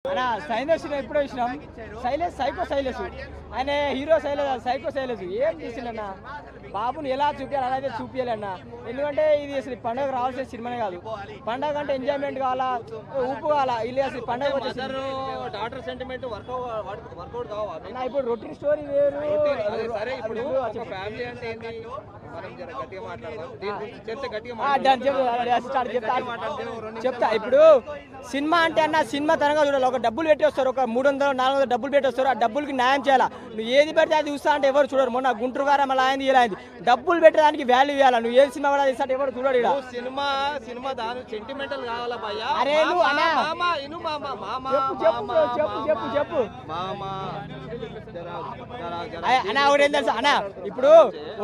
అన్న సైలెస్ ఎప్పుడో ఇచ్చినాం. సైలెస్ సైకో సైలెస్ ఆయన హీరో సైకో సైలెస్ ఏం తీసిండన్న బాబుని ఎలా చూపించాలి అలాగే చూపించాలన్న. ఎందుకంటే ఇది అసలు పండుగ రావాల్సిన సినిమానే కాదు. పండుగ అంటే ఎంజాయ్మెంట్ కావాలా, ఊపు కావాలా, ఇల్లు అసలు పండుగ డాటర్ సెంటిమెంట్ వర్కౌట్ కావాలి. ఇప్పుడు రొటీన్ స్టోరీ వేరు. ఇప్పుడు ఫ్యామిలీ అంటే ఏంటి మనం గట్టిగా చెప్తా. ఇప్పుడు సినిమా అంటే అన్న సినిమా తరంగా చూడాలి. ఒక డబ్బులు పెట్టి వస్తారు, ఒక 300-400 డబ్బులు పెట్టి వస్తారు. ఆ డబ్బులకి న్యాయం చేయాలా. నువ్వు ఏది పెడితే అది చూస్తా అంటే ఎవరు చూడరు. మొన్న గుంటూరు గారం అలా అయింది ఇలా అయింది. డబ్బులు పెట్టడానికి వాల్యూ ఇవ్వాలా. నువ్వు ఏది సినిమా కూడా తీస్తా ఎవరు చూడడు. సినిమా దాని సెంటిమెంటల్ కావాలా భయ్యా. అరే నువ్వు అన్న చెప్పు అన్న ఒకటి తెలుసా అన్న, ఇప్పుడు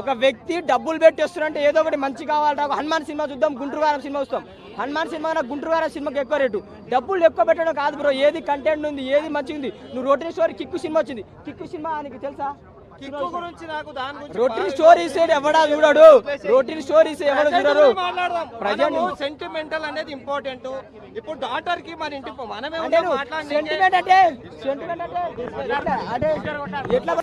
ఒక వ్యక్తి డబ్బులు పెట్టి వస్తున్నంటే ఏదో ఒకటి మంచి కావాలి. హనుమాన్ సినిమా చూద్దాం, గుంటూరు గారం సినిమా చూస్తాం. హనుమాన్ సినిమా గుంటూరు గారం సినిమాకి ఎక్కువ రేటు. డబ్బులు ఎక్కువ పెట్టడం కాదు బ్రో, ఏది కంటెంట్ ఉంది, ఏది మంచిగా ఉంది. నువ్వు రోటీన్ స్టోరీ కిక్కు సినిమా వచ్చింది. కిక్కు సినిమా నీకు తెలుసా? రోటీన్ స్టోరీస్ ఎవడా చూడడు. రోటీన్ స్టోరీస్ ఎవరు చూడరు. ప్రజెంట్ సెంటిమెంటల్ అనేది ఇంపార్టెంట్. ఇప్పుడు డాటర్ కి మన ఇంటి మనమే సెంటిమెంట్ అంటే ఎట్లా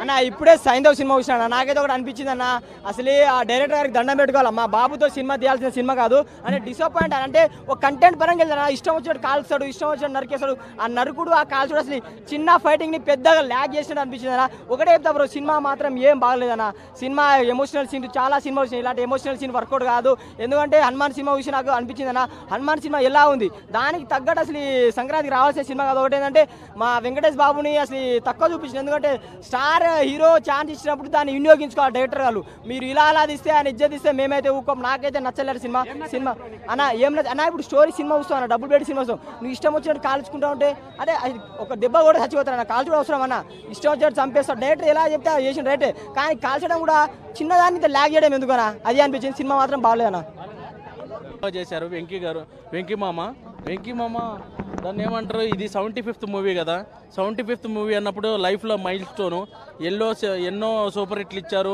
అన్న. ఇప్పుడే సైంధవ్ సినిమా చూసినా, నాకైతే ఒకటి అనిపించింది అన్న, అసలు ఆ డైరెక్టర్ గారికి దండం పెట్టుకోవాలి. మా బాబుతో సినిమా తీయాల్సిన సినిమా కాదు అని డిసప్పాయింట్. అంటే ఒక కంటెంట్ పరంగా వెళ్తాను, ఇష్టం వచ్చినట్టు కాల్స్తాడు, ఇష్టం వచ్చినట్టు నరికేస్తాడు. ఆ నరుకుడు ఆ కాల్చుడు అసలు చిన్న ఫైటింగ్ ని పెద్దగా ల్యాగ్ చేసినట్టు అనిపించింది అన్న. ఒకటే చెప్తా బ్రో, సినిమా మాత్రం ఏం బాగలేదన్న. సినిమా ఎమోషనల్ సీన్ చాలా సినిమా వచ్చినాయి, ఇలాంటి ఎమోషనల్ సీన్ వర్కౌట్ కాదు. ఎందుకంటే హనుమాన్ సినిమా చూసి నాకు అనిపించింది అన్న, హనుమాన్ సినిమా ఎలా ఉంది దానికి తగ్గట్టు అసలు సంక్రాంతికి రావాల్సిన సినిమా కాదు. ఒకటి ఏంటంటే మా వెంకటేష్ బాబుని అసలు తక్కువ చూపించింది. ఎందుకంటే స్టార్ హీరో ఛాన్స్ ఇచ్చినప్పుడు దాన్ని వినియోగించుకోవాలి డైరెక్టర్ వాళ్ళు. మీరు ఇలా అలా తీస్తే ఆయన ఇజ్జత్ ఇస్తే మేమైతే ఊకోం. నాకైతే నచ్చలేదు సినిమా అన్న. ఏం లేదు అన్న, ఇప్పుడు స్టోరీ సినిమా వస్తావు అన్న, డబ్బులు పెట్టి సినిమా వస్తాం. నువ్వు ఇష్టం వచ్చినట్టు కాల్చుకుంటా ఉంటే అదే ఒక దెబ్బ కూడా చచ్చిపోతాడు అన్న. కాల్చుడు అవసరం అన్న, ఇష్టం వచ్చినట్టు చంపేస్తాడు. డైరెక్టర్ ఎలా చెప్తే చేసిన రైటే, కానీ కాల్చడం కూడా చిన్నదాన్ని ల్యాగ్ చేయడం ఎందుకన్నా అది అనిపించింది. సినిమా మాత్రం బాగలేదన్న. చేశారు వెంకీ మామ దాన్ని ఏమంటారు, ఇది 75th మూవీ కదా. 75th మూవీ అన్నప్పుడు లైఫ్లో మైల్ స్టోను. ఎన్నో సూపర్ హిట్లు ఇచ్చారు,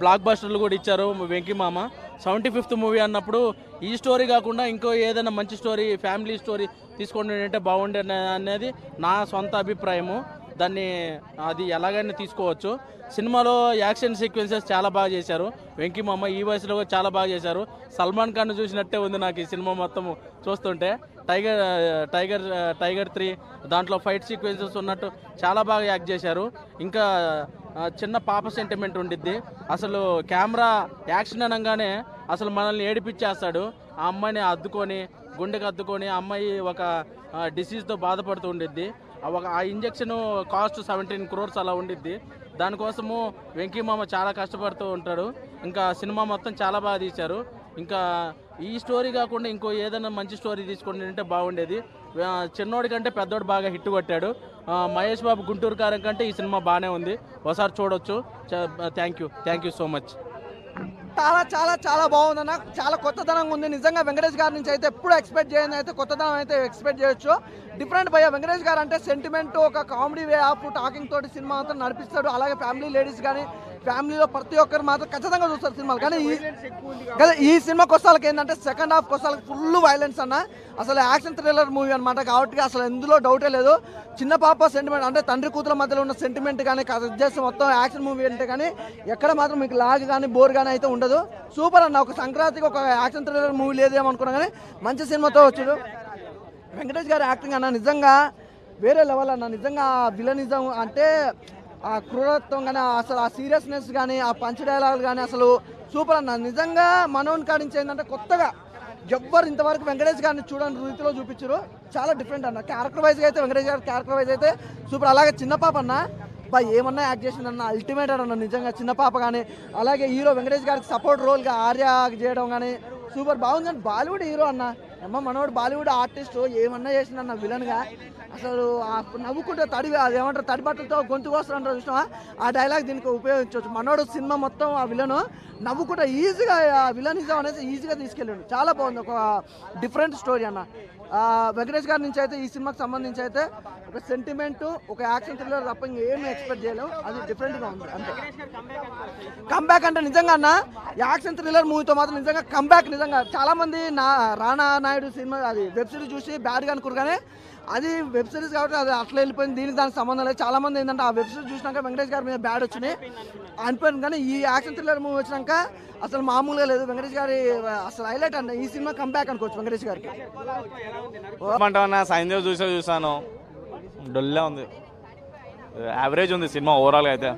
బ్లాక్ బస్టర్లు కూడా ఇచ్చారు వెంకీ మామ. 75th మూవీ అన్నప్పుడు ఈ స్టోరీ కాకుండా ఇంకో ఏదైనా మంచి స్టోరీ, ఫ్యామిలీ స్టోరీ తీసుకోండి అంటే బాగుండే అనేది నా సొంత అభిప్రాయము. దాన్ని అది ఎలాగైనా తీసుకోవచ్చు. సినిమాలో యాక్షన్ సీక్వెన్సెస్ చాలా బాగా చేశారు వెంకీ మామ. ఈ వయసులో కూడా చాలా బాగా చేశారు. సల్మాన్ ఖాన్ చూసినట్టే ఉంది నాకు ఈ సినిమా మొత్తం చూస్తుంటే. టైగర్ 3 దాంట్లో ఫైట్ సీక్వెన్సెస్ ఉన్నట్టు చాలా బాగా యాక్ట్ చేశారు. ఇంకా చిన్న పాప సెంటిమెంట్ ఉండిద్ది. అసలు కెమెరా యాక్షన్ అనగానే అసలు మనల్ని ఏడిపించేస్తాడు. ఆ అమ్మాయిని అద్దుకొని గుండెకి అద్దుకొని ఆ అమ్మాయి ఒక డిసీజ్తో బాధపడుతూ ఉండిద్ది. ఆ ఇంజెక్షన్ కాస్ట్ 17 crores అలా ఉండిద్ది. దానికోసము వెంకీ మామ చాలా కష్టపడుతూ ఉంటాడు. ఇంకా సినిమా మొత్తం చాలా బాగా తీశారు. ఇంకా ఈ స్టోరీ కాకుండా ఇంకో ఏదైనా మంచి స్టోరీ తీసుకొని అంటే బాగుండేది. చిన్నోడి కంటే పెద్దోడు బాగా హిట్ కొట్టాడు. మహేష్ బాబు గుంటూరు కారం కంటే ఈ సినిమా బాగానే ఉంది, ఒకసారి చూడొచ్చు. Thank you so much. చాలా చాలా చాలా బాగుందన్న, చాలా కొత్తదనంగా ఉంది. నిజంగా వెంకటేష్ గారి నుంచి అయితే ఎప్పుడు ఎక్స్పెక్ట్ చేయని అయితే కొత్తదనం అయితే ఎక్స్పెక్ట్ చేయొచ్చు. డిఫరెంట్ భయ్య వెంకటేష్ గారు అంటే సెంటిమెంట్, ఒక కామెడీ వే ఆఫ్ టాకింగ్ తోటి సినిమా అంతా నడిపిస్తాడు. అలాగే ఫ్యామిలీ లేడీస్ కానీ ఫ్యామిలీలో ప్రతి ఒక్కరు మాత్రం ఖచ్చితంగా చూస్తారు సినిమాలు. కానీ ఈ సినిమా కొస్తాలకి ఏంటంటే సెకండ్ హాఫ్ కొస్తాలకి ఫుల్ వైలెన్స్ అన్న. అసలు యాక్షన్ థ్రిల్లర్ మూవీ అనమాట కాబట్టి అసలు ఎందులో డౌటే లేదు. చిన్న పాప సెంటిమెంట్ అంటే తండ్రి కూతుల మధ్యలో ఉన్న సెంటిమెంట్ కానీ చేస్తే మొత్తం యాక్షన్ మూవీ అంటే కానీ ఎక్కడ మాత్రం మీకు లాగ్ కానీ బోర్ కానీ అయితే ఉండదు. సూపర్ అన్న. ఒక సంక్రాంతికి ఒక యాక్షన్ థ్రిల్లర్ మూవీ లేదేమనుకున్నా కానీ మంచి సినిమాతో వచ్చాడు. వెంకటేష్ గారి యాక్టింగ్ అన్న నిజంగా వేరే లెవెల్ అన్న. నిజంగా విలనిజం అంటే ఆ క్రూరత్వం కానీ అసలు ఆ సీరియస్నెస్ కానీ ఆ పంచ్ డైలాగులు కానీ అసలు సూపర్ అన్న. నిజంగా మనోని కాడించి ఏంటంటే కొత్తగా ఎవ్వరు ఇంతవరకు వెంకటేష్ గారిని చూడని రీతిలో చూపించారు. చాలా డిఫరెంట్ అన్న. క్యారెక్టర్ వైజ్గా అయితే వెంకటేష్ గారి క్యారెక్టర్ వైజ్ అయితే సూపర్. అలాగే చిన్న పాప అన్న ఏమన్నా యాక్ట్ చేసిందన్న అల్టిమేట్ అన్న. నిజంగా చిన్న పాప కానీ అలాగే హీరో వెంకటేష్ గారికి సపోర్ట్ రోల్గా ఆర్య చేయడం కానీ సూపర్ బాగుంది. కానీ బాలీవుడ్ హీరో అన్న మనోడు బాలీవుడ్ ఆర్టిస్ట్ ఏమన్నా చేసిందన్న విలన్గా. అసలు నవ్వుకుంటే అదేమంటారు తడిబట్టలతో గొంతు కోస్తారంటారు చూసినా, ఆ డైలాగ్ దీనికి ఉపయోగించవచ్చు. మనోడు సినిమా మొత్తం ఆ విలను నవ్వుకుంటే ఈజీగా ఆ విలనిజం అనేది ఈజీగా తీసుకెళ్ళాడు. చాలా బాగుంది, ఒక డిఫరెంట్ స్టోరీ అన్న. వెంకటేష్ గారి నుంచి అయితే ఈ సినిమాకి సంబంధించి అయితే ఒక సెంటిమెంట్, ఒక యాక్షన్ థ్రిల్లర్ తప్ప ఇంకేమీ ఎక్స్పెక్ట్ చేయలేము. అది డిఫరెంట్గా ఉంది అంతే. కంబ్యాక్ అంటే నిజంగా అన్న యాక్షన్ థ్రిల్లర్ మూవీతో మాత్రం నిజంగా కంబ్యాక్. నిజంగా చాలామంది రానా నాయుడు సినిమా అది వెబ్ సిరీస్ చూసి బ్యాడ్గా అనుకురు, కానీ అది వెబ్ సిరీస్ కాబట్టి అది అట్లా వెళ్ళిపోయింది. దీనికి దానికి సంబంధం లేదు. చాలా మంది ఏంటంటే ఆ వెబ్ సిరీస్ చూసినాక వెంకటేష్ గారి మీద బ్యాడ్ వచ్చినాయి అనిపోయింది. కానీ ఈ యాక్షన్ థ్రిల్లర్ మూవీ వచ్చినాక అసలు మామూలుగా లేదు. వెంకటేష్ గారి అసలు హైలైట్ అండి ఈ సినిమా కంబ్యాక్ అనుకోవచ్చు వెంకటేష్ గారికి. సైందేవ్ చూసాను, డొల్లే ఉంది, యావరేజ్ ఉంది సినిమా ఓవరాల్గా అయితే.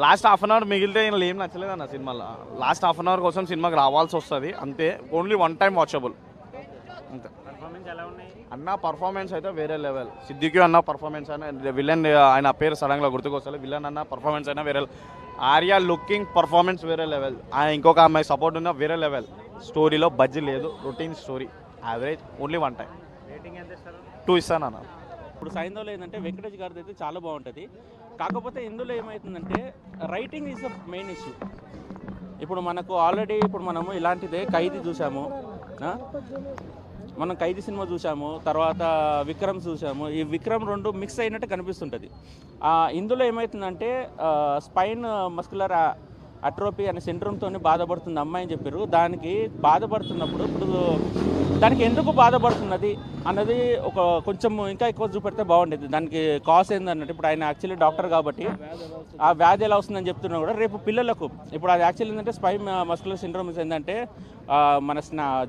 లాస్ట్ హాఫ్ అన్ అవర్ మిగిలితే ఇలా ఏం నచ్చలేదన్న సినిమాలో. లాస్ట్ హాఫ్ అన్ అవర్ కోసం సినిమాకి రావాల్సి వస్తుంది అంతే. ఓన్లీ వన్ టైం వాచబుల్ అంతే. అన్న పర్ఫార్మెన్స్ అయితే వేరే లెవెల్. సిద్దికి అన్న పర్ఫార్మెన్స్ అయినా, విలన్ ఆయన పేరు సడన్గా గుర్తుకొస్తుంది, విలన్ అన్న పర్ఫార్మెన్స్ అయినా వేరే. ఆర్యా లుకింగ్ పర్ఫార్మెన్స్ వేరే లెవెల్. ఇంకొక అమ్మాయి సపోర్ట్ ఉన్న వేరే లెవెల్. స్టోరీలో బడ్జెట్ లేదు, routine story, average, only one time. 2 ఇస్తాను అన్న. ఇప్పుడు సైంధవ్లో ఏంటంటే వెంకటేష్ గారిది అయితే చాలా బాగుంటుంది. కాకపోతే ఇందులో ఏమవుతుందంటే writing is the main issue. ఇప్పుడు మనకు ఆల్రెడీ ఇప్పుడు మనము ఇలాంటిదే ఖైదీ చూసాము, మనం ఖైదీ సినిమా చూసాము, తర్వాత విక్రమ్ చూసాము. ఈ విక్రమ్ 2 మిక్స్ అయినట్టు కనిపిస్తుంటుంది. ఇందులో ఏమవుతుందంటే స్పైన్ మస్కులర్ అట్రోపీ అనే సిండ్రోమ్తో బాధపడుతుంది అమ్మాయి అని చెప్పారు. దానికి బాధపడుతున్నప్పుడు ఇప్పుడు దానికి ఎందుకు బాధపడుతున్నది అన్నది ఒక కొంచెం ఇంకా ఎక్కువ చూపెడితే బాగుండేది. దానికి కాజ్ ఏందన్నట్టు ఇప్పుడు ఆయన యాక్చువల్లీ డాక్టర్ కాబట్టి ఆ వ్యాధి ఎలా వస్తుందని చెప్తున్నా కూడా రేపు పిల్లలకు ఇప్పుడు అది యాక్చువల్లీ ఏంటంటే స్పైన్ మస్కులర్ సిండ్రోమ్స్ ఏంటంటే మన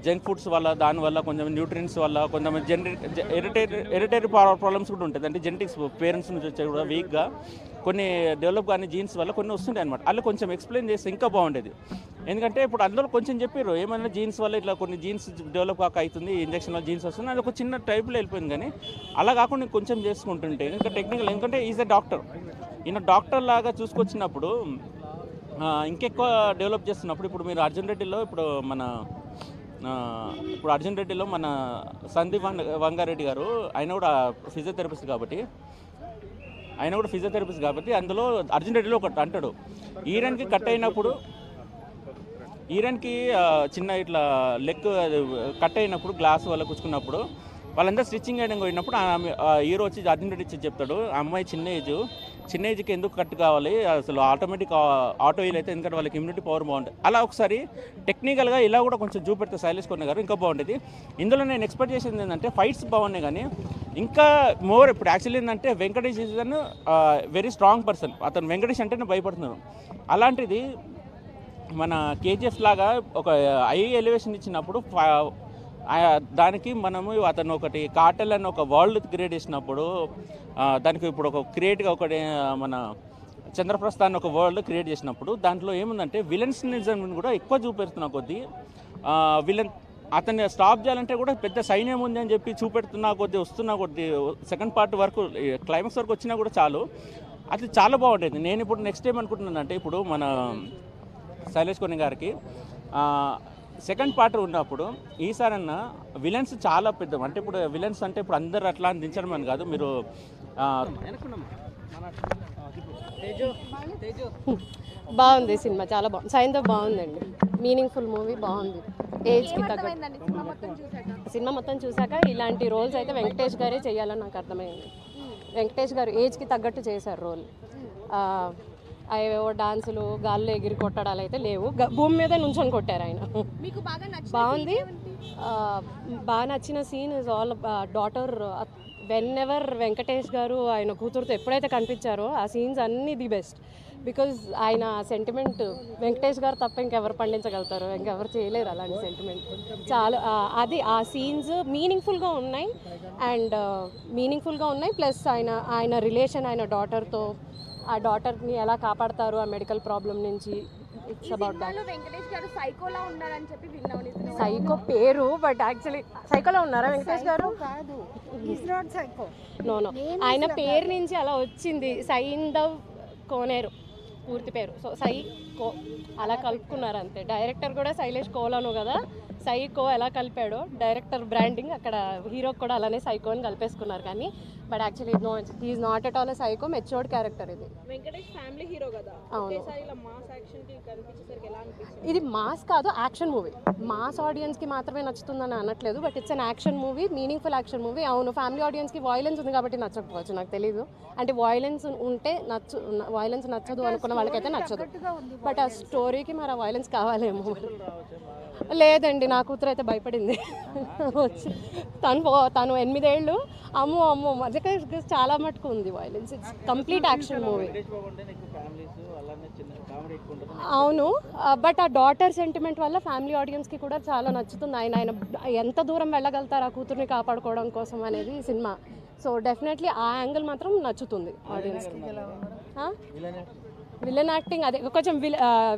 జంక్ ఫుడ్స్ వల్ల, దానివల్ల కొంచెం న్యూట్రియన్స్ వల్ల కొంచెం హెరిటరీ ప్రాబ్లమ్స్ కూడా ఉంటుంది. అంటే జెనెటిక్స్ పేరెంట్స్ నుంచి వచ్చే కూడా వీక్గా కొన్ని డెవలప్ కానీ జీన్స్ వల్ల కొన్ని వస్తుంటాయి అనమాట. అలా కొంచెం ఎక్స్ప్లెయిన్ చేస్తే ఇంకా బాగుండేది. ఎందుకంటే ఇప్పుడు అందులో కొంచెం చెప్పారు ఏమైనా జీన్స్ వల్ల ఇట్లా కొన్ని జీన్స్ డెవలప్ కాక అవుతుంది, ఇంజక్షన్ వల్ల జీన్స్ వస్తుంది, అది ఒక చిన్న టైప్లో వెళ్ళిపోయింది. కానీ అలా కాకుండా కొంచెం చేసుకుంటుంటే ఇంకా టెక్నికల్, ఎందుకంటే ఈజ్ ఎ డాక్టర్, ఈయన డాక్టర్ లాగా చూసుకొచ్చినప్పుడు ఇంకెక్కువ డెవలప్ చేస్తున్నప్పుడు ఇప్పుడు మీరు అర్జున్ రెడ్డిలో ఇప్పుడు అర్జున్ రెడ్డిలో మన సందీప్ వంగారెడ్డి గారు ఆయన కూడా ఫిజియోథెరపిస్ట్ కాబట్టి అందులో అర్జున్ రెడ్డిలో ఒకటి అంటాడు, ఈరన్కి కట్ అయినప్పుడు చిన్న ఇట్లా లెగ్ కట్ అయినప్పుడు గ్లాస్ వల్ల కూర్చుకున్నప్పుడు వాళ్ళందరూ స్టిచ్చింగ్ చేయడం పోయినప్పుడు హీరో వచ్చి అర్జున్ రెడ్డి ఇచ్చి చెప్తాడు, ఆ అమ్మాయి చిన్న ఏజ్కి ఎందుకు కట్ కావాలి, అసలు ఆటోమేటిక్ ఆటో వీల్ అయితే ఎందుకంటే వాళ్ళకి ఇమ్యూనిటీ పవర్ బాగుంటుంది. అలా ఒకసారి టెక్నికల్గా ఇలా కూడా కొంచెం చూపెడితే శైలేష్ కొన్న గారు ఇంకా బాగుండేది. ఇందులో నేను ఎక్స్పెక్ట్ చేసింది ఏంటంటే ఫైట్స్ బాగున్నాయి, కానీ ఇంకా మోర్ ఇప్పుడు యాక్చువల్లీ ఏంటంటే Venkatesh is an very strong person. అతను వెంకటేష్ అంటేనే భయపడుతున్నాను. అలాంటిది మన కేజీఎఫ్ లాగా ఒక హై ఎలివేషన్ ఇచ్చినప్పుడు దానికి మనము అతను ఒకటి కార్టెల్ అని ఒక వరల్డ్ క్రియేట్ చేసినప్పుడు దానికి ఇప్పుడు ఒక క్రియేట్గా ఒకటి మన చంద్రప్రస్థాన్ని ఒక వరల్డ్ క్రియేట్ చేసినప్పుడు దాంట్లో ఏముందంటే విలన్స్నిజం కూడా ఎక్కువ చూపెడుతున్న కొద్దీ అతన్ని స్టాప్ చేయాలంటే కూడా పెద్ద సైన్యం ఉంది అని చెప్పి చూపెడుతున్నా కొద్దీ సెకండ్ పార్ట్ వరకు క్లైమాక్స్ వరకు వచ్చినా కూడా చాలు, అది చాలా బాగుంటుంది. నేను ఇప్పుడు నెక్స్ట్ టైం అనుకుంటున్నానంటే ఇప్పుడు మన శైలేష్ కొన్ని గారికి సెకండ్ పార్ట్ ఉన్నప్పుడు ఈసారన్నా విలన్స్ చాలా పెద్ద, అంటే ఇప్పుడు విలన్స్ అంటే ఇప్పుడు అందరు అట్లా దించడం అని కాదు. మీరు బాగుంది సినిమా, చాలా బాగుంది. సైంధవ్ బాగుందండి, మీనింగ్ఫుల్ మూవీ, బాగుంది. ఏజ్కి తగ్గట్టు సినిమా మొత్తం చూసాక ఇలాంటి రోల్స్ అయితే వెంకటేష్ గారే చేయాలని నాకు అర్థమైంది. వెంకటేష్ గారు ఏజ్కి తగ్గట్టు చేశారు రోల్. అవేవో డాన్సులు, గాల్లో ఎగిరి కొట్టడాలు అయితే లేవు, భూమి మీద నుంచొని కొట్టారు ఆయన. బాగుంది. బాగా నచ్చిన scene is all daughter. Whenever Venkatesh garu ఆయన కూతురుతో ఎప్పుడైతే కనిపించారో ఆ సీన్స్ అన్నీ ది బెస్ట్. బికాజ్ ఆయన సెంటిమెంట్ వెంకటేష్ గారు తప్ప ఇంకెవరు పండించగలుగుతారు, ఇంకెవరు చేయలేరు అలాంటి సెంటిమెంట్. చాలా అది ఆ సీన్స్ మీనింగ్ఫుల్గా ఉన్నాయి. ప్లస్ ఆయన రిలేషన్ ఆయన డాటర్తో, ఆ డాటర్ని ఎలా కాపాడతారు ఆ మెడికల్ ప్రాబ్లం నుంచి. It's about that. సైకో పేరు, బట్ యాక్చువల్లీ సైకోలో ఉన్నారా వెంకటేష్ గారు? నో, ఆయన పేరు నుంచి అలా వచ్చింది. సైంధవ్ కోనేరు పూర్తి పేరు, సో సైకో అలా కలుపుకున్నారు అంతే. డైరెక్టర్ కూడా శైలేష్ కోలను కదా, సైకో ఎలా కలిపాడో డైరెక్టర్ బ్రాండింగ్ అక్కడ హీరోకి కూడా అలానే సైకో అని కలిపేసుకున్నారు. కానీ but actually he's not at all a psycho, matured character ఇది. వెంకటేష్ ఫ్యామిలీ హీరో కదా, ఇది మాస్ కాదు, యాక్షన్ మూవీ. మాస్ ఆడియన్స్కి మాత్రమే నచ్చుతుందని అనట్లేదు, but it's an action movie, meaningful action movie. అవును, ఫ్యామిలీ ఆడియన్స్కి వాయిలెన్స్ ఉంది కాబట్టి నచ్చకపోవచ్చు, నాకు తెలీదు. అంటే వాయిలెన్స్ ఉంటే వాయిలెన్స్ నచ్చదు అనుకున్న వాళ్ళకైతే నచ్చదు, బట్ ఆ స్టోరీకి మరి ఆ వాయిలెన్స్ కావాలేమో. లేదండి, నా కూతురు అయితే భయపడింది వచ్చి. తను 8 ఏళ్ళు. అమ్మో మధ్య చాలా మటుకు ఉంది violence. It's complete action movie. అవును, బట్ ఆ డాటర్ సెంటిమెంట్ వల్ల ఫ్యామిలీ ఆడియన్స్కి కూడా చాలా నచ్చుతుంది. ఆయన ఎంత దూరం వెళ్ళగలుగుతారు ఆ కూతుర్ని కాపాడుకోవడం కోసం అనేది సినిమా. సో డెఫినెట్లీ ఆ యాంగిల్ మాత్రం నచ్చుతుంది ఆడియన్స్కి. విలన్ యాక్టింగ్ అదే కొంచెం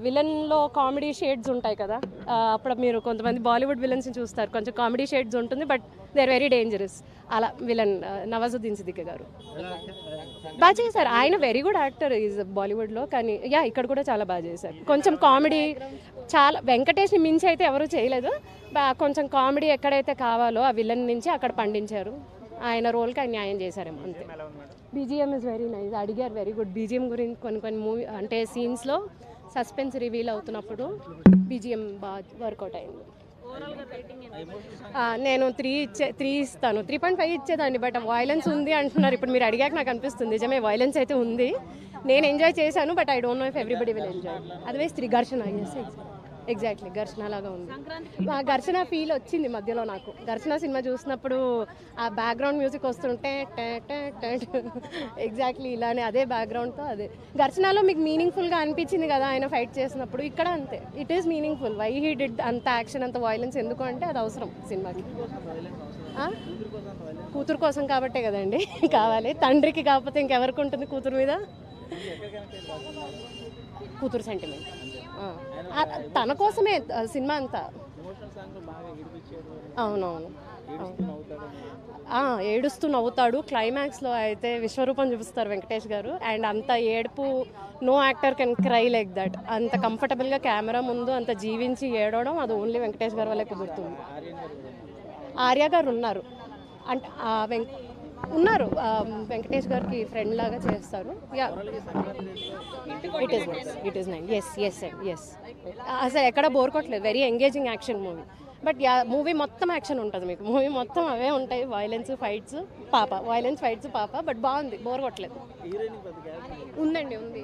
విలన్లో కామెడీ షేడ్స్ ఉంటాయి కదా. అప్పుడు మీరు కొంతమంది బాలీవుడ్ విలన్స్ని చూస్తారు, కొంచెం కామెడీ షేడ్స్ ఉంటుంది, but they are very dangerous. అలా విలన్ నవాజుద్దీన్ సిద్దికి గారు బాగా చేశారు. ఆయన వెరీ గుడ్ యాక్టర్ ఈజ్ బాలీవుడ్లో, కానీ ఇక్కడ కూడా చాలా బాగా చేశారు. కొంచెం కామెడీ చాలా వెంకటేష్ని మించి అయితే ఎవరు చేయలేదు. కొంచెం కామెడీ ఎక్కడైతే కావాలో ఆ విలన్ నుంచి అక్కడ పండించారు. ఆయన రోల్కి ఆయన న్యాయం చేశారేమో అంతే. BGM is very nice. అడిగారు వెరీ గుడ్. బీజిఎం గురించి కొన్ని మూవీ అంటే సీన్స్లో సస్పెన్స్ రివీల్ అవుతున్నప్పుడు బీజిఎం బాగా వర్కౌట్ అయింది. నేను 3 ఇస్తాను. 3.5 ఇచ్చేదాన్ని, బట్ వైలెన్స్ ఉంది అంటున్నారు. ఇప్పుడు మీరు అడిగాక నాకు అనిపిస్తుంది నిజమే వైలెన్స్ అయితే ఉంది. నేను ఎంజాయ్ చేశాను, but I don't know if everybody will enjoy. Otherwise 3 ఘర్షణ. ఎగ్జాక్ట్లీ ఘర్షణ లాగా ఉంది. ఘర్షణ ఫీల్ వచ్చింది మధ్యలో నాకు. ఘర్షణ సినిమా చూసినప్పుడు ఆ బ్యాక్గ్రౌండ్ మ్యూజిక్ వస్తుంటే ఎగ్జాక్ట్లీ ఇలానే అదే బ్యాక్గ్రౌండ్తో అదే. ఘర్షణలో మీకు మీనింగ్ఫుల్గా అనిపించింది కదా ఆయన ఫైట్ చేసినప్పుడు. ఇక్కడ అంతే, it is meaningful. Why he did అంత యాక్షన్ అంత వైలెన్స్ ఎందుకు అంటే అది అవసరం సినిమాకి. కూతురు కోసం కాబట్టే కదండి కావాలి. తండ్రికి కాకపోతే ఇంకెవరికి ఉంటుంది కూతురు మీద? కూతురు సెంటిమెంట్ తన కోసమే సినిమా అంతా. అవునవును, ఏడుస్తూ నవ్వుతాడు. క్లైమాక్స్లో అయితే విశ్వరూపం చూపిస్తారు వెంకటేష్ గారు. అండ్ అంత ఏడుపు no actor can cry like that. అంత కంఫర్టబుల్గా కెమెరా ముందు అంత జీవించి ఏడవడం అది ఓన్లీ వెంకటేష్ గారు వల్లే కుదురుతుంది. ఆర్య గారు ఉన్నారు అంటే ఉన్నారు, వెంకటేష్ గారికి ఫ్రెండ్ లాగా చేస్తారు. It is nice. ఎస్ అసలు ఎక్కడ బోర్ కొట్టలేదు. Very engaging action movie. But movie మొత్తం యాక్షన్ ఉంటుంది మీకు. మూవీ మొత్తం అవే ఉంటాయి, వైలెన్స్ ఫైట్స్ పాప, వైలెన్స్ ఫైట్స్ పాప. బట్ బాగుంది, బోర్ కొట్టలేదు. ఉందండి, ఉంది.